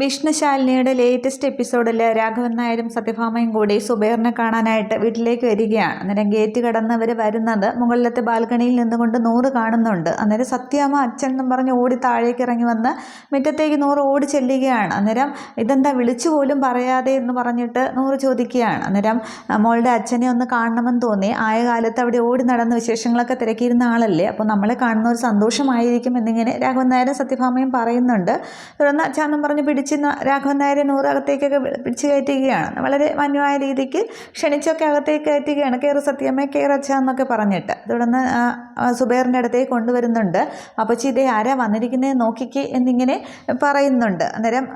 വിഷ്ണുശാലിനിയുടെ latest എപ്പിസോഡിൽ രാഘവൻ നായരും സത്യഭാമയും കൂടി സുബൈറിനെ കാണാനായിട്ട് വീട്ടിലേക്ക് വരികയാണ്. അന്നേരം ഗേറ്റ് കടന്നവർ വരുന്നത് മുകളിലത്തെ ബാൽക്കണിയിൽ നിന്നുകൊണ്ട് നൂറ് കാണുന്നുണ്ട്. അന്നേരം സത്യഭാമ അച്ഛൻ എന്നും പറഞ്ഞ് ഓടി താഴേക്ക് ഇറങ്ങി വന്ന് മുറ്റത്തേക്ക് നൂറ് ഓടി ചെല്ലുകയാണ്. അന്നേരം ഇതെന്താ വിളിച്ചു പോലും പറയാതെ എന്ന് പറഞ്ഞിട്ട് നൂറ് ചോദിക്കുകയാണ്. അന്നേരം മോളുടെ അച്ഛനെ ഒന്ന് കാണണമെന്ന് തോന്നി. ആയ കാലത്ത് അവിടെ ഓടി നടന്ന് വിശേഷങ്ങളൊക്കെ തിരക്കിയിരുന്ന ആളല്ലേ, അപ്പോൾ നമ്മളെ കാണുന്ന ഒരു സന്തോഷമായിരിക്കും എന്നിങ്ങനെ രാഘവൻ നായരും സത്യഭാമയും പറയുന്നുണ്ട്. തുടർന്ന് അച്ഛാന്നും പറഞ്ഞ് രാഘവൻ നായരെ നൂറകത്തേക്കൊക്കെ പിടിച്ചു കയറ്റുകയാണ്. വളരെ മാന്യമായ രീതിക്ക് ക്ഷണിച്ചൊക്കെ അകത്തേക്ക് കയറ്റുകയാണ്. കയറ് സത്യമ്മ, കയറ് അച്ഛ എന്നൊക്കെ പറഞ്ഞിട്ട്. തുടർന്ന് സുബൈറിൻ്റെ അടുത്തേക്ക് കൊണ്ടുവരുന്നുണ്ട്. അപ്പച്ചി ഇതേ ആരാ വന്നിരിക്കുന്നത് നോക്കിക്ക് എന്നിങ്ങനെ പറയുന്നുണ്ട്. അന്നേരം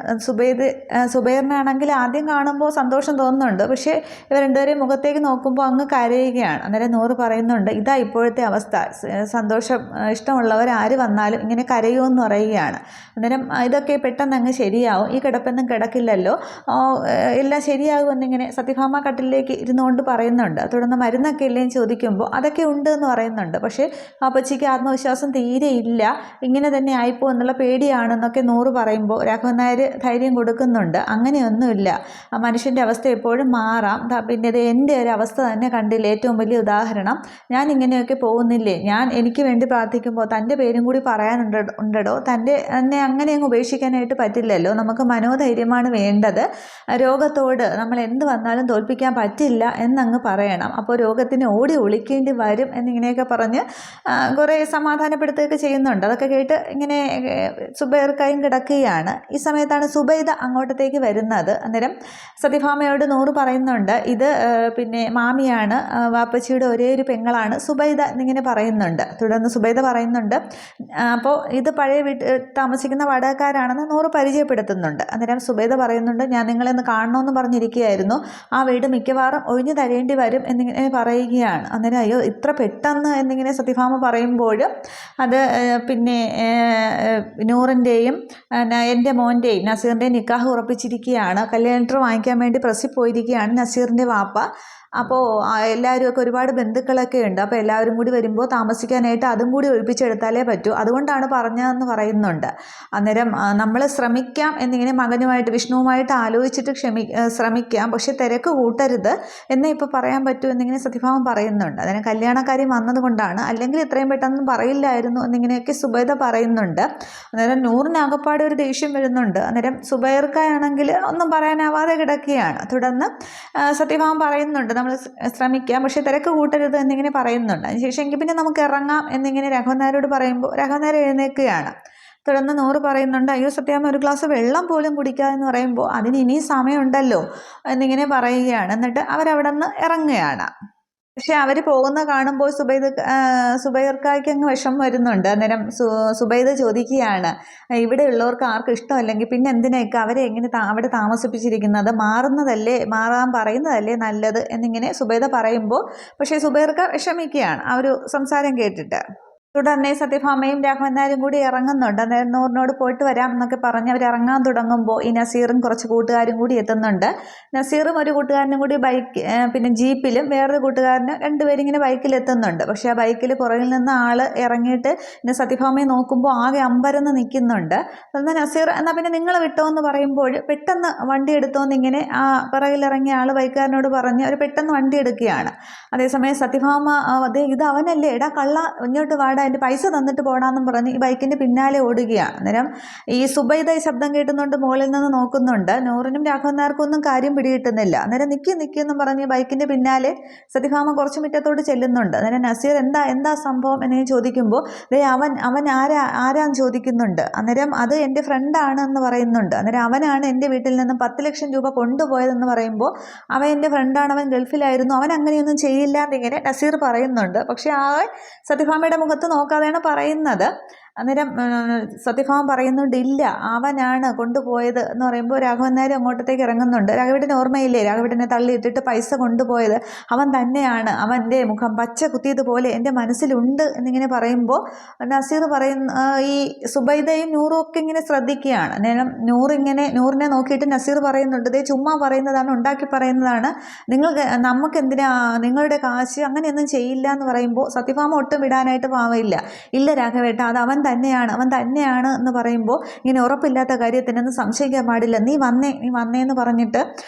സുബൈറിനാണെങ്കിൽ ആദ്യം കാണുമ്പോൾ സന്തോഷം തോന്നുന്നുണ്ട്. പക്ഷേ ഇവർ രണ്ടുപേരെയും മുഖത്തേക്ക് നോക്കുമ്പോൾ അങ്ങ് കരയുകയാണ്. അന്നേരം നൂറ് പറയുന്നുണ്ട്, ഇതാ ഇപ്പോഴത്തെ അവസ്ഥ, സന്തോഷം ഇഷ്ടമുള്ളവർ ആര് വന്നാലും ഇങ്ങനെ കരയുമെന്ന് പറയുകയാണ്. അന്നേരം ഇതൊക്കെ പെട്ടെന്ന് അങ്ങ് ശരിയാവും, ഈ കിടപ്പൊന്നും കിടക്കില്ലല്ലോ, എല്ലാം ശരിയാകുമെന്നിങ്ങനെ സത്യഭാമ കട്ടിലേക്ക് ഇരുന്നുകൊണ്ട് പറയുന്നുണ്ട്. തുടർന്ന് മരുന്നൊക്കെ ഇല്ലേന്ന് ചോദിക്കുമ്പോൾ അതൊക്കെ ഉണ്ട് എന്ന് പറയുന്നുണ്ട്. പക്ഷേ അപ്പച്ചിക്ക് ആത്മവിശ്വാസം തീരെ ഇല്ല, ഇങ്ങനെ തന്നെ ആയിപ്പോ എന്നുള്ള പേടിയാണെന്നൊക്കെ നൂറ് പറയുമ്പോൾ രാഘവൻ നായർ ധൈര്യം കൊടുക്കുന്നുണ്ട്. അങ്ങനെയൊന്നുമില്ല, മനുഷ്യൻ്റെ അവസ്ഥ എപ്പോഴും മാറാം. പിന്നെ ഇത് എൻ്റെ ഒരു അവസ്ഥ തന്നെ കണ്ടില്ലേ, ഏറ്റവും വലിയ ഉദാഹരണം. ഞാൻ ഇങ്ങനെയൊക്കെ പോകുന്നില്ലേ, ഞാൻ എനിക്ക് വേണ്ടി പ്രാർത്ഥിക്കുമ്പോൾ തൻ്റെ പേരും കൂടി പറയാനുണ്ടോ, എന്നെ അങ്ങനെ അങ്ങ് ഉപേക്ഷിക്കാനായിട്ട് പറ്റില്ലല്ലോ. നമുക്ക് മനോധൈര്യമാണ് വേണ്ടത്. രോഗത്തോട് നമ്മൾ എന്ത് വന്നാലും തോൽപ്പിക്കാൻ പറ്റില്ല എന്നങ്ങ് പറയണം. അപ്പോൾ രോഗത്തിന് ഓടി ഒളിക്കേണ്ടി വരും എന്നിങ്ങനെയൊക്കെ പറഞ്ഞ് കുറേ സമാധാനപ്പെടുത്തുകയൊക്കെ ചെയ്യുന്നുണ്ട്. അതൊക്കെ കേട്ട് ഇങ്ങനെ സുബൈർക്കായും കിടക്കുകയാണ്. ഈ സമയത്താണ് സുബൈദ അങ്ങോട്ടത്തേക്ക് വരുന്നത്. അന്നേരം സത്യഭാമയോട് നൂറ് പറയുന്നുണ്ട്, ഇത് പിന്നെ മാമിയാണ്, വാപ്പച്ചിയുടെ ഒരേ ഒരു പെങ്ങളാണ് സുബൈദ എന്നിങ്ങനെ പറയുന്നുണ്ട്. തുടർന്ന് സുബൈദ പറയുന്നുണ്ട്, അപ്പോൾ ഇത് പഴയ താമസിക്കുന്ന വാടകക്കാരാണെന്ന് നൂറ് പരിചയപ്പെടുത്തുന്നുണ്ട്. അന്നേരം സുബൈദ പറയുന്നുണ്ട്, ഞാൻ നിങ്ങളെന്ന് കാണണമെന്ന് പറഞ്ഞിരിക്കുകയായിരുന്നു, ആ വീട് മിക്കവാറും ഒഴിഞ്ഞു തരേണ്ടി വരും എന്നിങ്ങനെ പറയുകയാണ്. അന്നേരം അയ്യോ ഇത്ര പെട്ടെന്ന് എന്നിങ്ങനെ സത്യഭാമ പറയുമ്പോഴും അത് പിന്നെ നൂറിൻ്റെയും എൻ്റെ മോൻ്റെയും നസീറിൻ്റെയും നിക്കാഹ് ഉറപ്പിച്ചിരിക്കുകയാണ്. കല്യാണർ വാങ്ങിക്കാൻ വേണ്ടി പ്രസ്സിൽ പോയിരിക്കുകയാണ് നസീറിൻ്റെ വാപ്പ. അപ്പോൾ എല്ലാവരും ഒക്കെ ഒരുപാട് ബന്ധുക്കളൊക്കെ ഉണ്ട്. അപ്പോൾ എല്ലാവരും കൂടി വരുമ്പോൾ താമസിക്കാനായിട്ട് അതും കൂടി ഒഴിപ്പിച്ചെടുത്താലേ പറ്റൂ, അതുകൊണ്ടാണ് പറഞ്ഞതെന്ന് പറയുന്നുണ്ട്. അന്നേരം നമ്മൾ ശ്രമിക്കാം എന്നിങ്ങനെ മകനുമായിട്ട് വിഷ്ണുവുമായിട്ട് ആലോചിച്ചിട്ട് ശ്രമിക്കാം, പക്ഷെ തിരക്ക് കൂട്ടരുത് എന്നേ ഇപ്പോൾ പറയാൻ പറ്റൂ എന്നിങ്ങനെ സത്യഭാമ പറയുന്നുണ്ട്. അതിന് കല്യാണക്കാര്യം വന്നതുകൊണ്ടാണ്, അല്ലെങ്കിൽ ഇത്രയും പെട്ടെന്ന് പറയില്ലായിരുന്നു എന്നിങ്ങനെയൊക്കെ സുബൈദ പറയുന്നുണ്ട്. അന്നേരം നൂറിനകപ്പാടെ ഒരു ദേഷ്യം വരുന്നുണ്ട്. അന്നേരം സുബൈർക്കാണെങ്കിൽ ഒന്നും പറയാനാവാതെ കിടക്കുകയാണ്. തുടർന്ന് സത്യഭാമ പറയുന്നുണ്ട്, നമ്മൾ ശ്രമിക്കാം പക്ഷെ തിരക്ക് കൂട്ടരുത് എന്നിങ്ങനെ പറയുന്നുണ്ട്. അതിനുശേഷം എങ്കിൽ പിന്നെ നമുക്ക് ഇറങ്ങാം എന്നിങ്ങനെ രാഘവൻ നായരോട് പറയുമ്പോൾ രാഘവൻ നായർ എഴുന്നേൽക്കുകയാണ്. തുടർന്ന് നൂറ് പറയുന്നുണ്ട്, അയ്യോ സത്യാമ്മ ഒരു ഗ്ലാസ് വെള്ളം പോലും കുടിക്കാമെന്ന് പറയുമ്പോൾ അതിന് ഇനിയും സമയമുണ്ടല്ലോ എന്നിങ്ങനെ പറയുകയാണ്. എന്നിട്ട് അവരവിടെ നിന്ന് ഇറങ്ങുകയാണ്. പക്ഷെ അവർ പോകുന്ന കാണുമ്പോൾ സുബൈർക്കായ്ക്ക് അങ്ങ് വിഷമം വരുന്നുണ്ട്. അന്നേരം സുബൈദ ചോദിക്കുകയാണ്, ഇവിടെ ഉള്ളവർക്ക് ആർക്കും ഇഷ്ടമല്ലെങ്കിൽ പിന്നെ എന്തിനൊക്കെ അവരെ എങ്ങനെ അവിടെ താമസിപ്പിച്ചിരിക്കുന്നത്, മാറാൻ പറയുന്നതല്ലേ നല്ലത് എന്നിങ്ങനെ സുബൈദ പറയുമ്പോൾ പക്ഷേ സുബൈർക്ക വിഷമിക്കുകയാണ് ആ ഒരു സംസാരം കേട്ടിട്ട്. തുടർന്ന് സത്യഭാമയും രാഘവൻ നായരും കൂടി ഇറങ്ങുന്നുണ്ട്. അന്നേരം നൂറിനോട് പോയിട്ട് വരാം എന്നൊക്കെ പറഞ്ഞ് അവർ ഇറങ്ങാൻ തുടങ്ങുമ്പോൾ ഈ നസീറും കുറച്ച് കൂട്ടുകാരും കൂടി എത്തുന്നുണ്ട്. നസീറും ഒരു കൂട്ടുകാരനും കൂടി പിന്നെ ജീപ്പിലും വേറൊരു കൂട്ടുകാരനും രണ്ടുപേരിങ്ങനെ ബൈക്കിൽ എത്തുന്നുണ്ട്. പക്ഷേ ആ ബൈക്കിൽ പുറകിൽ നിന്ന് ആൾ ഇറങ്ങിയിട്ട് പിന്നെ സത്യഭാമയെ നോക്കുമ്പോൾ ആകെ അമ്പരന്ന് നിൽക്കുന്നുണ്ട്. എന്നാൽ നസീർ എന്നാൽ പിന്നെ നിങ്ങൾ വിട്ടോ എന്ന് പറയുമ്പോൾ പെട്ടെന്ന് വണ്ടി എടുത്തോന്ന് ഇങ്ങനെ ആ പിറകിലിറങ്ങിയ ആൾ ബൈക്കുകാരനോട് പറഞ്ഞ് അവർ പെട്ടെന്ന് വണ്ടി എടുക്കുകയാണ്. അതേസമയം സത്യഭാമ അതെ ഇത് അവനല്ലേ, എടാ കള്ള ഇങ്ങോട്ട് വാട, അതിൻ്റെ പൈസ തന്നിട്ട് പോടാന്നും പറഞ്ഞ് ഈ ബൈക്കിൻ്റെ പിന്നാലെ ഓടുകയാണ്. അന്നേരം ഈ സുബൈദ ഈ ശബ്ദം കേട്ടുന്നുണ്ട് മുകളിൽ നിന്ന് നോക്കുന്നുണ്ട്. നൂറിനും രാഘവൻ നായർക്കും ഒന്നും കാര്യം പിടികിട്ടുന്നില്ല. അന്നേരം നിൽക്കുമെന്നും പറഞ്ഞ് ബൈക്കിൻ്റെ പിന്നാലെ സത്യഭാമ കുറച്ച് മുറ്റത്തോട് ചെല്ലുന്നുണ്ട്. അന്നേരം നസീർ എന്താ സംഭവം എന്ന് ചോദിക്കുമ്പോൾ അവൻ ആരാന്ന് ചോദിക്കുന്നുണ്ട്. അന്നേരം അത് എൻ്റെ ഫ്രണ്ടാണ് എന്ന് പറയുന്നുണ്ട്. അന്നേരം അവനാണ് എൻ്റെ വീട്ടിൽ നിന്ന് 10 ലക്ഷം രൂപ കൊണ്ടുപോയതെന്ന് പറയുമ്പോൾ അവൻ എൻ്റെ ഫ്രണ്ടാണ്, അവൻ ഗൾഫിലായിരുന്നു, അവൻ അങ്ങനെയൊന്നും ചെയ്യില്ല എന്നിങ്ങനെ നസീർ പറയുന്നുണ്ട്. പക്ഷേ ആ സത്യഭാമയുടെ മുഖത്ത് നോക്കാതെയാണ് പറയുന്നത്. അന്നേരം സത്യഭാമ പറയുന്നുണ്ട്, ഇല്ല അവനാണ് കൊണ്ടുപോയത് എന്ന് പറയുമ്പോൾ രാഘവൻ നായർ അങ്ങോട്ടത്തേക്ക് ഇറങ്ങുന്നുണ്ട്. രാഘവേട്ടന് ഓർമ്മയില്ലേ, രാഘവേട്ടനെ തള്ളിയിട്ടിട്ട് പൈസ കൊണ്ടുപോയത് അവൻ തന്നെയാണ്, അവൻ്റെ മുഖം പച്ച കുത്തിയതുപോലെ എൻ്റെ മനസ്സിലുണ്ട് എന്നിങ്ങനെ പറയുമ്പോൾ നസീർ ഈ സുബൈദയും നൂറും ഒക്കെ ഇങ്ങനെ ശ്രദ്ധിക്കുകയാണ്. അന്നേരം നൂറിനെ നോക്കിയിട്ട് നസീർ പറയുന്നുണ്ട്, ഇതേ ചുമ്മാ പറയുന്നതാണ്, ഉണ്ടാക്കി പറയുന്നതാണ്, നമുക്കെന്തിനാ നിങ്ങളുടെ കാശ്, അങ്ങനെയൊന്നും ചെയ്യില്ല എന്ന് പറയുമ്പോൾ സത്യഭാമ ഒട്ടും വിടാനായിട്ട് പാവയില്ല. ഇല്ല രാഘവേട്ട, അത് അവൻ അവൻ തന്നെയാണ് എന്ന് പറയുമ്പോൾ ഇങ്ങനെ ഉറപ്പില്ലാത്ത കാര്യത്തിനൊന്നും സംശയിക്കാൻ പാടില്ല, നീ വന്നേ എന്ന് പറഞ്ഞിട്ട്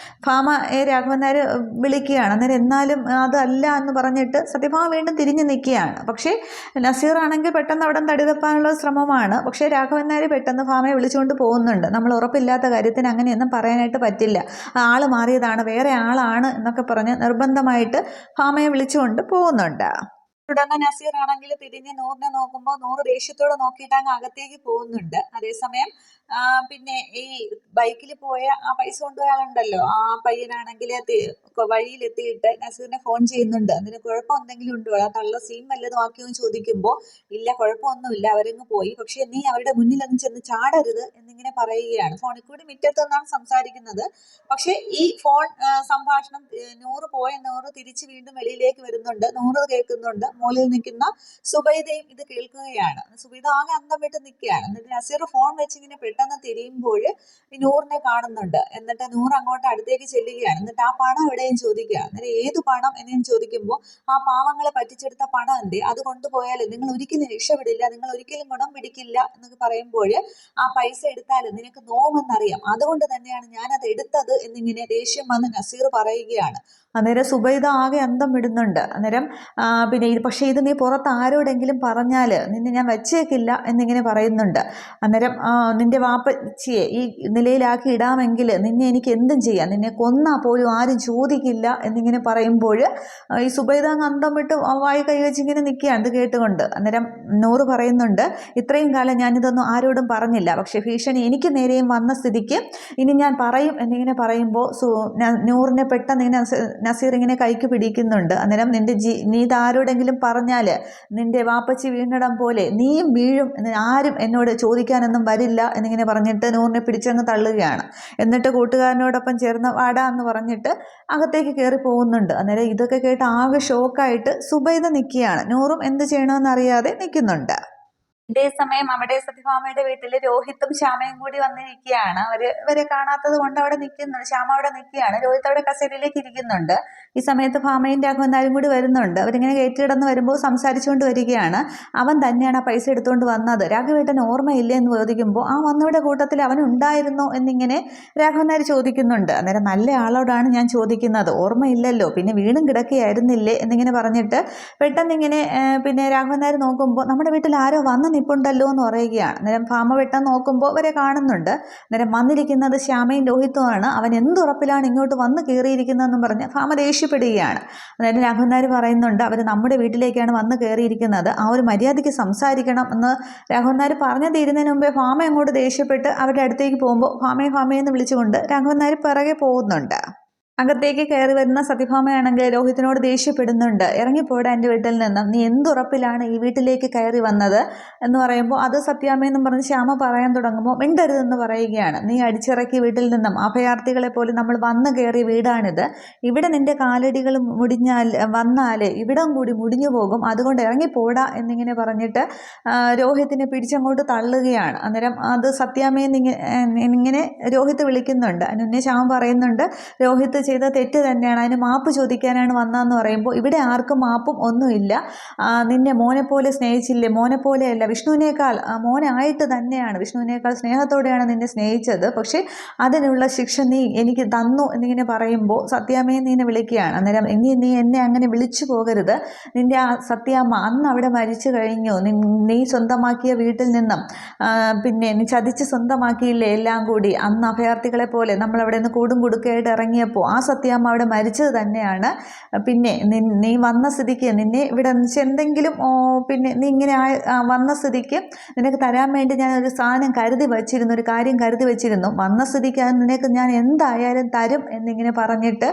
ഭാമ രാഘവൻ നായർ വിളിക്കുകയാണ്. അന്നേരം എന്നാലും അതല്ല എന്ന് പറഞ്ഞിട്ട് സത്യഭാമ വീണ്ടും തിരിഞ്ഞു നിൽക്കുകയാണ്. പക്ഷേ നസീറാണെങ്കിൽ പെട്ടെന്ന് അവിടെ തടിതപ്പാനുള്ള ശ്രമമാണ്. പക്ഷേ രാഘവൻ നായർ പെട്ടെന്ന് ഭാമയെ വിളിച്ചുകൊണ്ട് പോകുന്നുണ്ട്. നമ്മൾ ഉറപ്പില്ലാത്ത കാര്യത്തിന് അങ്ങനെയൊന്നും പറയാനായിട്ട് പറ്റില്ല, ആൾ മാറിയതാണ്, വേറെ ആളാണ് എന്നൊക്കെ പറഞ്ഞ് നിർബന്ധമായിട്ട് ഭാമയെ വിളിച്ചുകൊണ്ട് പോകുന്നുണ്ട്. തുടർന്ന് നസീർ ആണെങ്കിൽ തിരിഞ്ഞ് നൂറിനെ നോക്കുമ്പോൾ നൂറ് ദേഷ്യത്തോടെ നോക്കിയിട്ട് അങ്ങ് അകത്തേക്ക് പോകുന്നുണ്ട്. അതേസമയം പിന്നെ ഈ ബൈക്കിൽ പോയ ആ പൈസ കൊണ്ടുപോയാളുണ്ടല്ലോ, ആ പയ്യനാണെങ്കിൽ വഴിയിലെത്തിയിട്ട് നസീറിനെ ഫോൺ ചെയ്യുന്നുണ്ട്. അതിന് കുഴപ്പം എന്തെങ്കിലും ഉണ്ടോ, ആ തള്ള സീൻ വല്ലതും ആക്കിയെന്ന് ചോദിക്കുമ്പോൾ ഇല്ല, കുഴപ്പമൊന്നുമില്ല, അവരങ്ങ് പോയി, പക്ഷെ നീ അവരുടെ മുന്നിലൊന്നും ചെന്ന് ചാടരുത് എന്നിങ്ങനെ പറയുകയാണ്. ഫോണിൽ കൂടി മുറ്റത്തുനിന്നാണ് സംസാരിക്കുന്നത്. പക്ഷെ ഈ ഫോൺ സംഭാഷണം നൂറ് തിരിച്ച് വീണ്ടും വെളിയിലേക്ക് വരുന്നുണ്ട്. നൂറ് കേൾക്കുന്നുണ്ട്. മുകളിൽ നിൽക്കുന്ന സുബൈദയും ഇത് കേൾക്കുകയാണ്. സുബൈദ ആകെ അന്തം വിട്ട് നിൽക്കുകയാണ്. എന്നിട്ട് നസീർ ഫോൺ വെച്ച് ഇങ്ങനെ പെട്ടെന്ന് തിരിയുമ്പോൾ ഈ നൂറിനെ കാണുന്നുണ്ട്. എന്നിട്ട് നൂറ് അങ്ങോട്ട് അടുത്തേക്ക് ചെല്ലുകയാണ്. എന്നിട്ട് ആ പണം എവിടെയും ചോദിക്കുക. എന്നിട്ട് ഏത് പണം എന്നു ചോദിക്കുമ്പോൾ ആ പാവങ്ങളെ പറ്റിച്ചെടുത്ത പണം എന്തേ, അത് കൊണ്ടുപോയാലും നിങ്ങൾ ഒരിക്കലും രക്ഷപ്പെടില്ല, നിങ്ങൾ ഒരിക്കലും ഗുണം പിടിക്കില്ല എന്നൊക്കെ പറയുമ്പോൾ ആ പൈസ എടുത്താലും നിനക്ക് നോവെന്നറിയാം, അതുകൊണ്ട് തന്നെയാണ് ഞാനത് എടുത്തത് എന്നിങ്ങനെ ദേഷ്യം വന്ന് നസീർ പറയുകയാണ്. അന്നേരം സുബൈദ ആകെ അന്തം വിടുന്നുണ്ട്. അന്നേരം പിന്നെ പക്ഷേ ഇത് നീ പുറത്ത് ആരോടെങ്കിലും പറഞ്ഞാൽ നിന്നെ ഞാൻ വച്ചേക്കില്ല എന്നിങ്ങനെ പറയുന്നുണ്ട്. അന്നേരം നിന്റെ വാപ്പച്ചിയെ ഈ നിലയിലാക്കി ഇടാമെങ്കിൽ നിന്നെ എനിക്ക് എന്തും ചെയ്യാം, നിന്നെ കൊന്നാൽ പോലും ആരും ചോദിക്കില്ല എന്നിങ്ങനെ പറയുമ്പോൾ ഈ സുബൈദ അന്തം വിട്ട് വായി കൈവച്ച് ഇങ്ങനെ നിൽക്കുകയാണ് ഇത് കേട്ടുകൊണ്ട്. അന്നേരം നൂറ് പറയുന്നുണ്ട്, ഇത്രയും കാലം ഞാനിതൊന്നും ആരോടും പറഞ്ഞില്ല, പക്ഷേ ഭീഷണി എനിക്ക് നേരെയും വന്ന സ്ഥിതിക്ക് ഇനി ഞാൻ പറയും എന്നിങ്ങനെ പറയുമ്പോൾ നൂറിനെ പെട്ടെന്ന് ഇങ്ങനെ നസീർ ഇങ്ങനെ കൈക്ക് പിടിക്കുന്നുണ്ട്. അന്നേരം നീ ഇതാരോടെങ്കിലും പറഞ്ഞാൽ നിന്റെ വാപ്പച്ചി വീണിടം പോലെ നീയും വീഴും, ആരും എന്നോട് ചോദിക്കാനൊന്നും വരില്ല എന്നിങ്ങനെ പറഞ്ഞിട്ട് നൂറിനെ പിടിച്ചങ്ങ് തള്ളുകയാണ്. എന്നിട്ട് കൂട്ടുകാരനോടൊപ്പം ചേർന്ന് വാടാ എന്ന് പറഞ്ഞിട്ട് അകത്തേക്ക് കയറി പോകുന്നുണ്ട്. അന്നേരം ഇതൊക്കെ കേട്ട് ആകെ ഷോക്കായിട്ട് സുബൈദ നിൽക്കുകയാണ്. നൂറും എന്ത് ചെയ്യണമെന്നറിയാതെ നിൽക്കുന്നുണ്ട്. ഇതേസമയം അവിടെ സത്യഭാമയുടെ വീട്ടിൽ രോഹിത്തും ശ്യാമയും കൂടി വന്നിരിക്കുകയാണ്. ഇവരെ കാണാത്തത് കൊണ്ട് അവിടെ നിൽക്കുന്നുണ്ട്. ശ്യാമ അവിടെ നിൽക്കുകയാണ്, രോഹിത്ത് അവിടെ കസേരയിലേക്ക് ഇരിക്കുന്നുണ്ട്. ഈ സമയത്ത് ഭാമയും രാഘവൻ നായരും കൂടി വരുന്നുണ്ട്. അവരിങ്ങനെ കയറ്റി കിടന്ന് വരുമ്പോൾ സംസാരിച്ചുകൊണ്ട് വരികയാണ്. അവൻ തന്നെയാണ് ആ പൈസ എടുത്തുകൊണ്ട് വന്നത്, രാഘവേട്ടന് ഓർമ്മയില്ലേ എന്ന് ചോദിക്കുമ്പോൾ ആ വന്നവരുടെ കൂട്ടത്തിൽ അവൻ ഉണ്ടായിരുന്നോ എന്നിങ്ങനെ രാഘവൻ നായർ ചോദിക്കുന്നുണ്ട്. അന്നേരം നല്ല ആളോടാണ് ഞാൻ ചോദിക്കുന്നത്, ഓർമ്മയില്ലല്ലോ, പിന്നെ വീണും കിടക്കുകയായിരുന്നില്ലേ എന്നിങ്ങനെ പറഞ്ഞിട്ട് പെട്ടെന്നിങ്ങനെ പിന്നെ രാഘവൻ നായർ നോക്കുമ്പോൾ നമ്മുടെ വീട്ടിൽ ആരോ വന്ന് നിപ്പുണ്ടല്ലോ എന്ന് പറയുകയാണ്. അന്നേരം ഭാമ പെട്ടെന്ന് നോക്കുമ്പോൾ അവരെ കാണുന്നുണ്ട്. അന്നേരം വന്നിരിക്കുന്നത് ശ്യാമയും രോഹിത്തുമാണ്. അവൻ എന്തുറപ്പിലാണ് ഇങ്ങോട്ട് വന്ന് കയറിയിരിക്കുന്നതെന്നും പറഞ്ഞ് ഭാമ ദേഷ്യപ്പെടുകയാണ്. അന്നേരം രാഘവൻ നായർ പറയുന്നുണ്ട്, അവർ നമ്മുടെ വീട്ടിലേക്കാണ് വന്ന് കയറിയിരിക്കുന്നത്, ആ ഒരു മര്യാദയ്ക്ക് സംസാരിക്കണം എന്ന് രാഘവൻ നായർ പറഞ്ഞു തീരുന്നതിന് മുമ്പേ ഭാമ അങ്ങോട്ട് ദേഷ്യപ്പെട്ട് അവരുടെ അടുത്തേക്ക് പോകുമ്പോൾ ഭാമയെന്ന് വിളിച്ചുകൊണ്ട് രാഘവൻ നായർ പിറകെ പോകുന്നുണ്ട്. അകത്തേക്ക് കയറി വരുന്ന സത്യഭാമയാണെങ്കിൽ രോഹിത്തിനോട് ദേഷ്യപ്പെടുന്നുണ്ട്, ഇറങ്ങിപ്പോടാ എൻ്റെ വീട്ടിൽ നിന്നും, നീ എന്തുറപ്പിലാണ് ഈ വീട്ടിലേക്ക് കയറി വന്നത് എന്ന് പറയുമ്പോൾ അത് സത്യാമ്മയെന്നും പറഞ്ഞ് ശ്യാമ പറയാൻ തുടങ്ങുമ്പോൾ മിണ്ടരുതെന്ന് പറയുകയാണ്. നീ അടിച്ചിറക്കി വീട്ടിൽ നിന്നും അഭയാർത്ഥികളെ പോലെ നമ്മൾ വന്നു കയറിയ വീടാണിത്, ഇവിടെ നിന്റെ കാലടികൾ വന്നാൽ ഇവിടം കൂടി മുടിഞ്ഞു പോകും, അതുകൊണ്ട് ഇറങ്ങിപ്പോടാ എന്നിങ്ങനെ പറഞ്ഞിട്ട് രോഹിത്തിനെ പിടിച്ചങ്ങോട്ട് തള്ളുകയാണ്. അന്നേരം അത് സത്യാമ്മയെന്നിങ്ങനെ രോഹിത്ത് വിളിക്കുന്നുണ്ട്. അതിനുന്നെ ശ്യാമ പറയുന്നുണ്ട്, രോഹിത്ത് ചെയ്ത തെറ്റ് തന്നെയാണ്, അതിന് മാപ്പ് ചോദിക്കാനാണ് വന്നതെന്ന് പറയുമ്പോൾ ഇവിടെ ആർക്കും മാപ്പും ഒന്നുമില്ല, നിന്നെ മോനെ പോലെ സ്നേഹിച്ചില്ലേ, മോനെ പോലെയല്ല വിഷ്ണുവിനേക്കാൾ മോനായിട്ട് തന്നെയാണ്, വിഷ്ണുവിനേക്കാൾ സ്നേഹത്തോടെയാണ് നിന്നെ സ്നേഹിച്ചത്, പക്ഷേ അതിനുള്ള ശിക്ഷ നീ എനിക്ക് തന്നു എന്നിങ്ങനെ പറയുമ്പോൾ സത്യാമ്മയെ നീനെ വിളിക്കുകയാണ്. അന്നേരം നീ എന്നെ അങ്ങനെ വിളിച്ചു പോകരുത്, നിന്റെ ആ സത്യാമ്മ അന്ന് അവിടെ മരിച്ചു കഴിഞ്ഞു, നീ സ്വന്തമാക്കിയ വീട്ടിൽ നിന്നും പിന്നെ നീ ചതിച്ച് സ്വന്തമാക്കിയില്ലേ എല്ലാം കൂടി, അന്ന് അഭയാർത്ഥികളെ പോലെ നമ്മളവിടെ നിന്ന് കൂടും കുടുക്കയായിട്ട് ഇറങ്ങിയപ്പോൾ ആ സത്യാമ്മ അവിടെ മരിച്ചത് തന്നെയാണ്, പിന്നെ നീ വന്ന സ്ഥിതിക്ക് നിന്നെ ഇവിടെ എന്തെങ്കിലും പിന്നെ നീ ഇങ്ങനെ വന്ന സ്ഥിതിക്ക് നിനക്ക് തരാൻ വേണ്ടി ഞാൻ ഒരു സാധനം കരുതി വച്ചിരുന്നു, ഒരു കാര്യം കരുതി വച്ചിരുന്നു, വന്ന സ്ഥിതിക്ക് അത് നിനക്ക് ഞാൻ എന്തായാലും തരും എന്നിങ്ങനെ പറഞ്ഞിട്ട്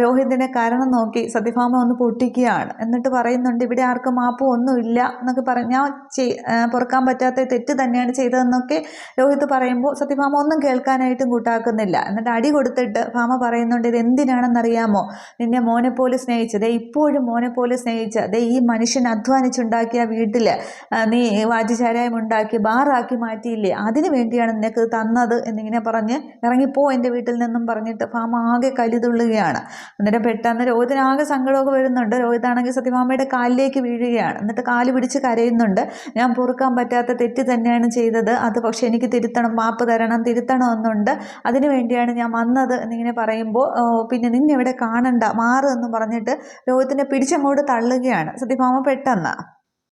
രോഹിതിനെ കാരണം നോക്കി സത്യഭാമ ഒന്ന് പൊട്ടിക്കുകയാണ്. എന്നിട്ട് പറയുന്നുണ്ട്, ഇവിടെ ആർക്കും മാപ്പും ഒന്നുമില്ല എന്നൊക്കെ പറഞ്ഞ് ഞാൻ പൊറുക്കാൻ പറ്റാത്ത തെറ്റ് തന്നെയാണ് ചെയ്തതെന്നൊക്കെ രോഹിത് പറയുമ്പോൾ സത്യഭാമ ഒന്നും കേൾക്കാനായിട്ടും കൂട്ടാക്കുന്നില്ല. എന്നിട്ട് അടി കൊടുത്തിട്ട് ഭാമ പറയുന്നുണ്ട്, എന്തിനാണെന്നറിയാമോ? നിന്നെ മോനെ പോലെ സ്നേഹിച്ചത്, ഇപ്പോഴും മോനെ പോലെ സ്നേഹിച്ച ഈ മനുഷ്യൻ അധ്വാനിച്ചുണ്ടാക്കിയ വീട്ടിൽ നീ വാറ്റുചാരായം ഉണ്ടാക്കി ബാറാക്കി മാറ്റിയില്ലേ, അതിന് വേണ്ടിയാണ് നിനക്ക് തന്നത് എന്നിങ്ങനെ പറഞ്ഞ് ഇറങ്ങിപ്പോ എൻ്റെ വീട്ടിൽ നിന്നും പറഞ്ഞിട്ട് ഭാമ ആകെ കലിതുള്ളുകയാണ്. അന്നേരം പെട്ടെന്ന് രോഹിതിനാകെ സങ്കടമൊക്കെ വരുന്നുണ്ട്. രോഹിതാണെങ്കിൽ സത്യഭാമയുടെ കാലിലേക്ക് വീഴുകയാണ്. എന്നിട്ട് കാല് പിടിച്ച് കരയുന്നുണ്ട്. ഞാൻ പൊറുക്കാൻ പറ്റാത്ത തെറ്റ് തന്നെയാണ് ചെയ്തത്, അത് പക്ഷെ എനിക്ക് തിരുത്തണം, മാപ്പ് തരണം, തിരുത്തണമെന്നുണ്ട്, അതിനു വേണ്ടിയാണ് ഞാൻ വന്നത് എന്നിങ്ങനെ പറയുമ്പോൾ പിന്നെ നിന്നെ ഇവിടെ കാണണ്ട, മാറ് എന്ന് പറഞ്ഞിട്ട് രോഹിത്തിനെ പിടിച്ചങ്ങോട്ട് തള്ളുകയാണ് സത്യഭാമ പെട്ടെന്ന്.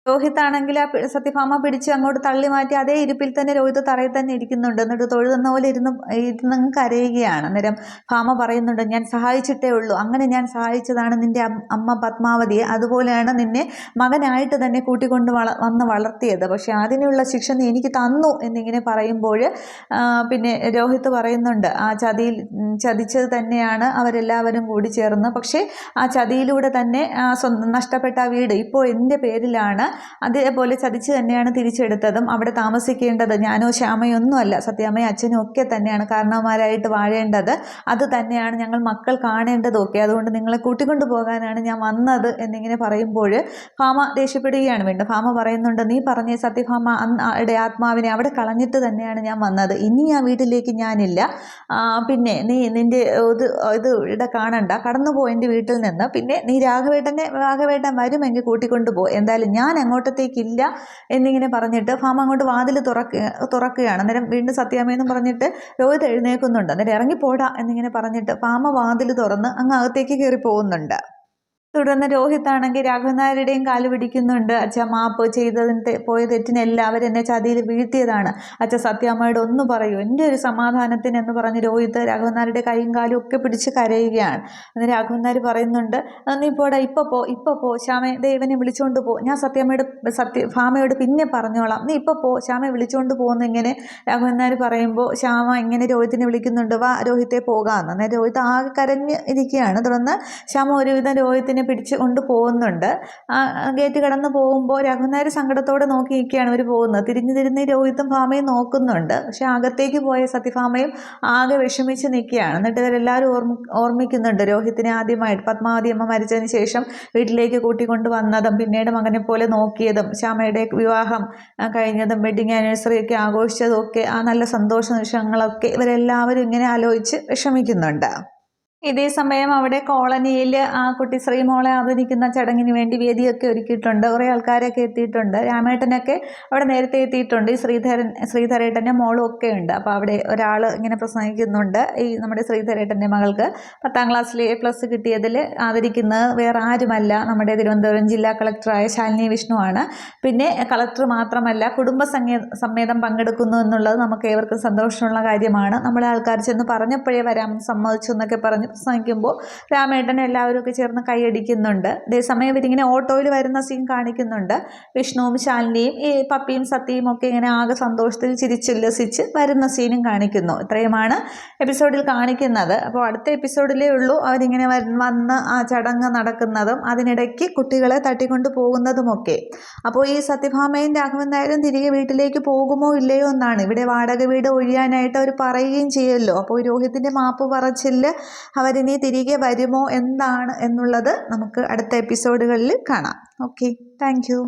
രോഹിത്താണെങ്കിൽ ആ സത്യഭാമ പിടിച്ച് അങ്ങോട്ട് തള്ളി മാറ്റി അതേ ഇരിപ്പിൽ തന്നെ രോഹിത് തറയിൽ തന്നെ ഇരിക്കുന്നുണ്ട്. എന്നിട്ട് തൊഴുതുന്ന പോലെ ഇരുന്ന് കരയുകയാണ്. അന്നേരം ഭാമ പറയുന്നുണ്ട്, ഞാൻ സഹായിച്ചിട്ടേ ഉള്ളൂ, അങ്ങനെ ഞാൻ സഹായിച്ചതാണ് നിൻ്റെ അമ്മ പത്മാവതിയെ, അതുപോലെയാണ് നിന്നെ മകനായിട്ട് തന്നെ കൂട്ടിക്കൊണ്ട് വന്ന് വളർത്തിയത്, പക്ഷെ അതിനുള്ള ശിക്ഷ നീ എനിക്ക് തന്നു എന്നിങ്ങനെ പറയുമ്പോൾ പിന്നെ രോഹിത് പറയുന്നുണ്ട്, ആ ചതിച്ചത് തന്നെയാണ് അവരെല്ലാവരും കൂടി ചേർന്ന്, പക്ഷേ ആ ചതിയിലൂടെ തന്നെ നഷ്ടപ്പെട്ട ആ വീട് ഇപ്പോൾ എൻ്റെ പേരിലാണ്, അതേപോലെ ചതിച്ച് തന്നെയാണ് തിരിച്ചെടുത്തതും, അവിടെ താമസിക്കേണ്ടത് ഞാനോ ശ്യാമയൊന്നുമല്ല, സത്യാമ്മയും അച്ഛനും ഒക്കെ തന്നെയാണ് കാരണവന്മാരായിട്ട് വാഴേണ്ടത്, അത് തന്നെയാണ് ഞങ്ങൾ മക്കൾ കാണേണ്ടതും ഒക്കെ, അതുകൊണ്ട് നിങ്ങളെ കൂട്ടിക്കൊണ്ടു പോകാനാണ് ഞാൻ വന്നത് എന്നിങ്ങനെ പറയുമ്പോൾ ഭാമ ദേഷ്യപ്പെടുകയാണ് വീണ്ടും. ഭാമ പറയുന്നുണ്ട്, നീ പറഞ്ഞ സത്യഭാമ അയുടെ ആത്മാവിനെ അവിടെ കളഞ്ഞിട്ട് തന്നെയാണ് ഞാൻ വന്നത്, ഇനി ആ വീട്ടിലേക്ക് ഞാനില്ല, പിന്നെ നീ നിൻ്റെ ഇത് ഇവിടെ കാണണ്ട, കടന്നു എൻ്റെ വീട്ടിൽ നിന്ന്, പിന്നെ നീ രാഘവേട്ടൻ വരുമെങ്കിൽ കൂട്ടിക്കൊണ്ടു പോ, എന്തായാലും ഞാൻ അങ്ങോട്ടത്തേക്കില്ല എന്നിങ്ങനെ പറഞ്ഞിട്ട് ഭാമ അങ്ങോട്ട് വാതിൽ തുറക്കുകയാണ്. അന്നേരം വീണ്ടും സത്യാമ്മയെന്ന് പറഞ്ഞിട്ട് രോഹിത് എഴുന്നേൽക്കുന്നുണ്ട്. അന്നേരം ഇറങ്ങിപ്പോടാ എന്നിങ്ങനെ പറഞ്ഞിട്ട് ഭാമ വാതിൽ തുറന്ന് അങ്ങ് അകത്തേക്ക് കയറി പോകുന്നുണ്ട്. തുടർന്ന് രോഹിത്താണെങ്കിൽ രാഘവൻ നായരുടെയും കാല് പിടിക്കുന്നുണ്ട്. അച്ഛ മാപ്പ് ചെയ്തതിന് പോയ തെറ്റിനെല്ലാം അവരെന്നെ ചതിയിൽ വീഴ്ത്തിയതാണ്, അച്ഛ സത്യാമ്മയോട് ഒന്ന് പറയൂ എൻ്റെ ഒരു സമാധാനത്തിന് എന്ന് പറഞ്ഞ് രോഹിത്ത് രാഘവൻ നായരുടെ കൈയും കാലും ഒക്കെ പിടിച്ച് കരയുകയാണ്. അന്ന് രാഘവൻ നായർ പറയുന്നുണ്ട്, നീ പോടാ, ഇപ്പൊ പോ ശ്യാമയെ ദേവനെ വിളിച്ചുകൊണ്ട് പോ, ഞാൻ ഭാമയോട് പിന്നെ പറഞ്ഞോളാം, നീ ഇപ്പൊ പോ, ശ്യാമയെ വിളിച്ചുകൊണ്ട് പോകുന്ന ഇങ്ങനെ രാഘവൻ നായർ പറയുമ്പോൾ ശ്യാമ ഇങ്ങനെ രോഹിത്തിനെ വിളിക്കുന്നുണ്ട്, വാ രോഹിത്തെ പോകാമെന്ന്. അന്നേരം രോഹിത്ത് ആകെ കരഞ്ഞ് ഇരിക്കുകയാണ്. തുടർന്ന് ശ്യാമ ഒരുവിധം രോഹിത്തിനെ പിടിച്ച് കൊണ്ട് പോകുന്നുണ്ട്. ഗേറ്റ് കടന്ന് പോകുമ്പോൾ രാഘവൻ നായർ സങ്കടത്തോടെ നോക്കി നിൽക്കുകയാണ് ഇവർ പോകുന്നത്. തിരിഞ്ഞ് രോഹിത്തും ഭാമയും നോക്കുന്നുണ്ട്. പക്ഷെ അകത്തേക്ക് പോയ സത്യഭാമയും ആകെ വിഷമിച്ച് നിൽക്കുകയാണ്. എന്നിട്ട് ഇവരെല്ലാവരും ഓർമ്മിക്കുന്നുണ്ട് രോഹിത്തിനെ ആദ്യമായിട്ട് പത്മാവതി അമ്മ മരിച്ചതിന് ശേഷം വീട്ടിലേക്ക് കൂട്ടിക്കൊണ്ട് വന്നതും, പിന്നീട് മകനെ പോലെ നോക്കിയതും, ശ്യാമയുടെ വിവാഹം കഴിഞ്ഞതും, വെഡിങ് ആനിവേഴ്സറി ഒക്കെ ആഘോഷിച്ചതും ഒക്കെ ആ നല്ല സന്തോഷ നിമിഷങ്ങളൊക്കെ ഇവരെല്ലാവരും ഇങ്ങനെ ആലോചിച്ച് വിഷമിക്കുന്നുണ്ട്. ഇതേ സമയം അവിടെ കോളനിയിൽ ആ കുട്ടി ശ്രീമോളെ ആദരിക്കുന്ന ചടങ്ങിന് വേണ്ടി വേദിയൊക്കെ ഒരുക്കിയിട്ടുണ്ട്. കുറേ ആൾക്കാരൊക്കെ എത്തിയിട്ടുണ്ട്. രാമേട്ടനൊക്കെ അവിടെ നേരത്തെ എത്തിയിട്ടുണ്ട്. ഈ ശ്രീധരേട്ടൻ്റെ മോളും ഒക്കെ ഉണ്ട്. അപ്പോൾ അവിടെ ഒരാൾ ഇങ്ങനെ പ്രസംഗിക്കുന്നുണ്ട്, ഈ നമ്മുടെ ശ്രീധരേട്ടൻ്റെ മകൾക്ക് 10ാം ക്ലാസ്സിൽ A+ കിട്ടിയതിൽ ആദരിക്കുന്നത് വേറെ ആരുമല്ല, നമ്മുടെ തിരുവനന്തപുരം ജില്ലാ കളക്ടറായ ശാലിനി വിഷ്ണുവാണ്. പിന്നെ കളക്ടർ മാത്രമല്ല, കുടുംബസമേതം പങ്കെടുക്കുന്നു എന്നുള്ളത് നമുക്ക് ഏവർക്കും സന്തോഷമുള്ള കാര്യമാണ്. നമ്മളെ ആൾക്കാർ ചെന്ന് പറഞ്ഞപ്പോഴേ വരാൻ സമ്മതിച്ചു എന്നൊക്കെ പറഞ്ഞ് പ്രസംഗിക്കുമ്പോൾ രാമേട്ടനെ എല്ലാവരും ഒക്കെ ചേർന്ന് കൈയടിക്കുന്നുണ്ട്. അതേസമയം ഇവരിങ്ങനെ ഓട്ടോയിൽ വരുന്ന സീൻ കാണിക്കുന്നുണ്ട്. വിഷ്ണുവും ശാലിനിയും ഈ പപ്പിയും സത്യയും ഒക്കെ ഇങ്ങനെ ആകെ സന്തോഷത്തിൽ ചിരിച്ചുല്ലസിച്ച് വരുന്ന സീനും കാണിക്കുന്നു. ഇത്രയുമാണ് എപ്പിസോഡിൽ കാണിക്കുന്നത്. അപ്പോൾ അടുത്ത എപ്പിസോഡിലേ ഉള്ളൂ അവരിങ്ങനെ വന്ന് ആ ചടങ്ങ് നടക്കുന്നതും അതിനിടയ്ക്ക് കുട്ടികളെ തട്ടിക്കൊണ്ട് പോകുന്നതുമൊക്കെ. അപ്പോൾ ഈ സത്യഭാമയും രാഘവൻ നായരും തിരികെ വീട്ടിലേക്ക് പോകുമോ ഇല്ലയോ എന്നാണ്. ഇവിടെ വാടക വീട് ഒഴിയാനായിട്ട് അവർ പറയുകയും ചെയ്യുമല്ലോ. അപ്പോൾ രോഹിത്തിൻ്റെ മാപ്പ് പറച്ചില് അവരിനി തിരികെ വരുമോ എന്താണ് എന്നുള്ളത് നമുക്ക് അടുത്ത എപ്പിസോഡുകളിൽ കാണാം. Okay, thank you.